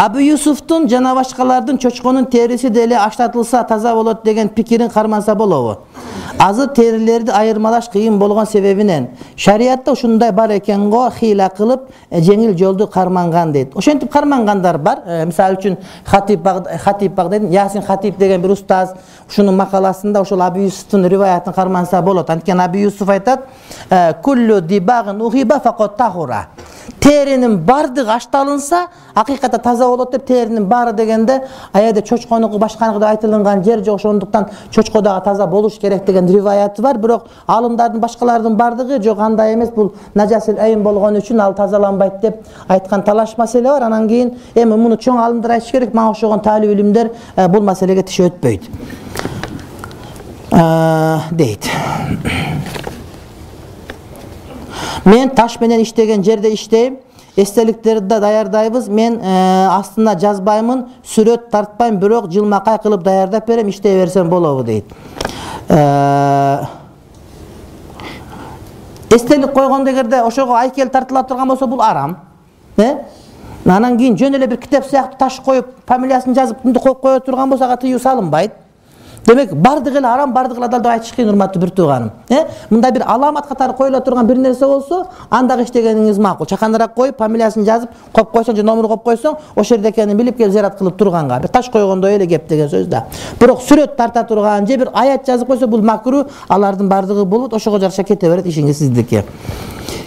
Абу Юсуфтун жана башкалардын чочконун терisi деле аштатылса таза болот деген пикирин карманса болобу? Азыр терилерди айырмалаш кыйын болгон себебинен шариатта ушундай бар экен го, хила кылып жеңил жолду карманган дейт. Ошентип кармангандар бар. Мисалы үчүн Хатиб Багдадин, Ясин Хатиб деген бир устаз ушунун макаласында ошол Абу Юсуфтун риваятын карманса болот. Анткени Абу Юсуф айтат: "Куллу дибагын ухиба факот тахура." Теринин бардыгы ашталынса, акыйкатта таза болот деп теринин баары дегенде аябай чочконуку башканыкы деп айтылган жер жок, ошондуктан чочко дагы таза болуш керек деген риваяты бар. Бирок алымдардын башкалардын бардыгы жок, андай эмес, бул нажасыл айын болгон үчүн ал тазаланбайт деп айткан талаш маселе бар. Анан кийин эми муну чоң алымдар айтыш керек, мага окшогон талип илимдер бул маселеге тиш өтпөйт дейт. Men taş менен иштеген жерде иштейм. Эстеликтерди да даярдайбыз. Мен астына жазбаймын, сүрөт тартпайм, бирок жылмакай кылып даярдап берем, иштей берсем болобу дейт. Эстелик койгондо эгерде ошого айкел тартыла турган болсо бул арам. Анан кийин жөн эле бир китеп сыяктуу таш коюп, фамилиясын жазып, мынды коюп кое турган болсо ага тыюу салынбайт. Демек бардыгы эле арам, бардыгы эле адал деп айтыш кыйын, урматтуу бир тууганым. Мындай бир аламат катары коюла турган бир нерсе болсо, андагы иштегениңиз макул. Чаканыраак коюп, фамилиясын жазып, коюп койсоң же номер коюп койсоң, ошол жерде экенин билип келип зыярат кылып турганга. Бир таш койгондой эле кеп деген сөз да. Бирок сүрөт тарта турган же бир аят жазып койсо бул макру, алардын бардыгы болот, ошого жараша кете берет, ишиңиз сиздики.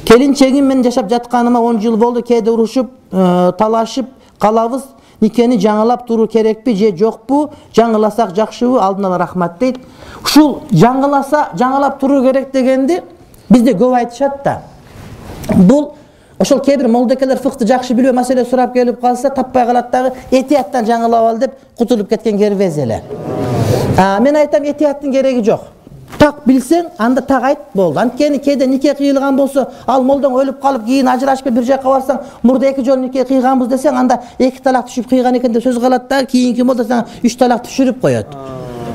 Келинчегим менен жашап жатканыма 10 жыл болду, кээде урушуп, талашып калабыз. Никени жаңылап туруу керекпи же жокпу? Жаңыласак жакшыбы? Алдын ала рахмат дейт. Ушул жаңылап туруу керек дегенди бизде көп айтышат да. Бул ошол кээ бир молдекелер фыкты жакшы билбей маселе сурап келип калса, таппай калат дагы, этияттан жаңылап ал деп кутулуп кеткен кербез эле. Мен айтам, этияттын кереги жок. Так билсең, анда так айт болду. Анткени кээде нике кыйылган болсо, ал молдоң өлүп калып, кийин ажырашып бир жакка барсаң, мурда 2 жолу нике кыйганбыз десең, анда 2 талак түшүп кыйган экен деп сөз калат да, кийинки молда сага 3 талак түшүрүп коет.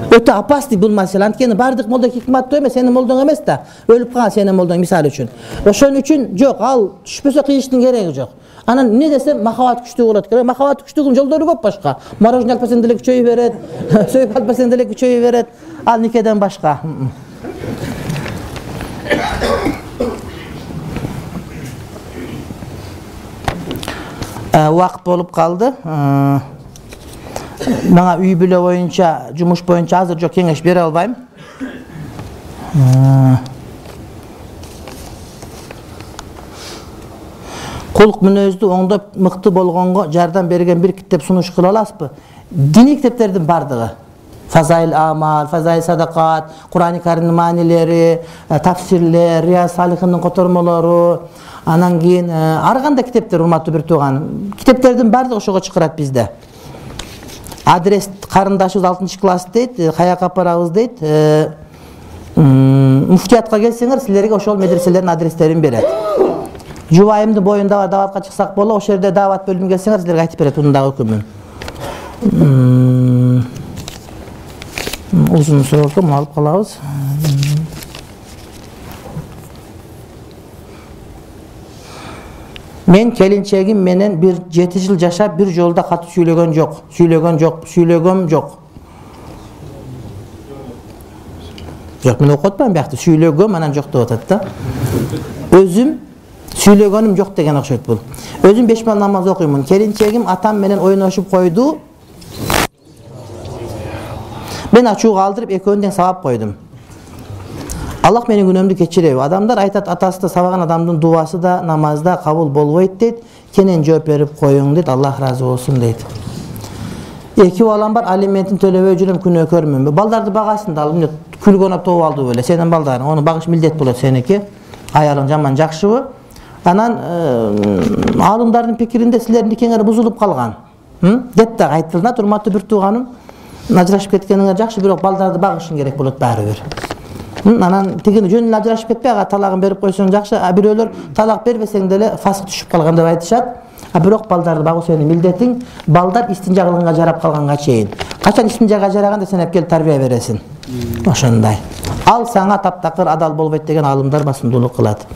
Өтө опасный бул маселе. Анткени бардык молдо хикматтуу эмес, сенин молдоң эмес да, өлүп калган сенин молдоң мисалы үчүн. Ошон үчүн жок, ал түшпөсө кыйыштын кереги жок. Анан эмне десем, махабат күчтүү болот керек. Махабат күчтүүнүн жолдору көп башка. Мороженое алып берсең деле күчөйүп берет, сөйүп алып берсең деле күчөйүп берет. Ал никеден башка. Вакыт болуп калды. Мага үй бүлө боюнча, жумуш боюнча азыр жок кеңеш бере албайм. Кулк мүнөздү оңдоп мыкты болгонго жардам берген бир китеп сунуш кыла аласызбы? Диний китептердин бардыгы. Фазаил амал, фазаил садакат, Кур'ан-ы Каримдин маанилери, тафсирлер, Рияз Салихиндин котормолору, анан кийин ар кандай китептер, урматтуу бир тууганым. Китептердин бардыгы ошого чакырат бизде. Адрес карындашыбыз 6-класс дейт, каяка апарабыз дейт. Муфтиятка келсеңер, силерге ошол медреселердин адрестерин берет. Жубайымдын боюнда даватка чыксак боло, ошол жерде дават бөлүмүнө келсеңер, силерге айтып берет мундагы өкүмүн. Uzun soruldu, alıp kalabız. Men kelinçegim menen bir 7 yıl yaşap bir yolda katı söylөгөн жок. Жок, мен окутпайм бияқта, сөйлөгөм анан жок деп атат да. Өзүм сөйлөгөнүм жок деген окшойт бул. Өзүм 5 бал намаз окуймун. Келинчегим атам менен ойношуп койду. Ben açığı aldırıp ekönden savap koydum. Allah menin günümdü keçireyim. Adamlar aytat atası da savagan adamdın duası da namazda kabul bolboyt deyt. Kenen cevap verip koyun deyt. Allah razı olsun deyt. Eki olan bar alimentin tölewe jürüm күнөө көрмөм. Baldardı bagasın da alып külgön ap toğup aldı böyle. Senin baldarın. Onu bagış mildet bolat seneki. Ayalın jaman jakşыбы. Anan alımdardын pikirinde silerin ikengeri buzulup kalgan. Деп да айтылына урматтуу бир тууганым. Ajrашып кеткениңер жакшы, бирок балдарды багышың керек болот баары бир. Анан тигини жөн эле ажырашып кетпей, ага талагын берип койсоң жакшы. Бирөөлөр талак бербесең деле фасык түшүп калган деп айтышат. Бирок балдарды багуу сенин милдетиң. Балдар истинжа кылганга жарап калганга чейин. Качан истинжага жараганда сен эп келип тарбия бересиң. Ошондой. Ал сага таптакыр адал болбойт деген алымдар басымдуулук кылат.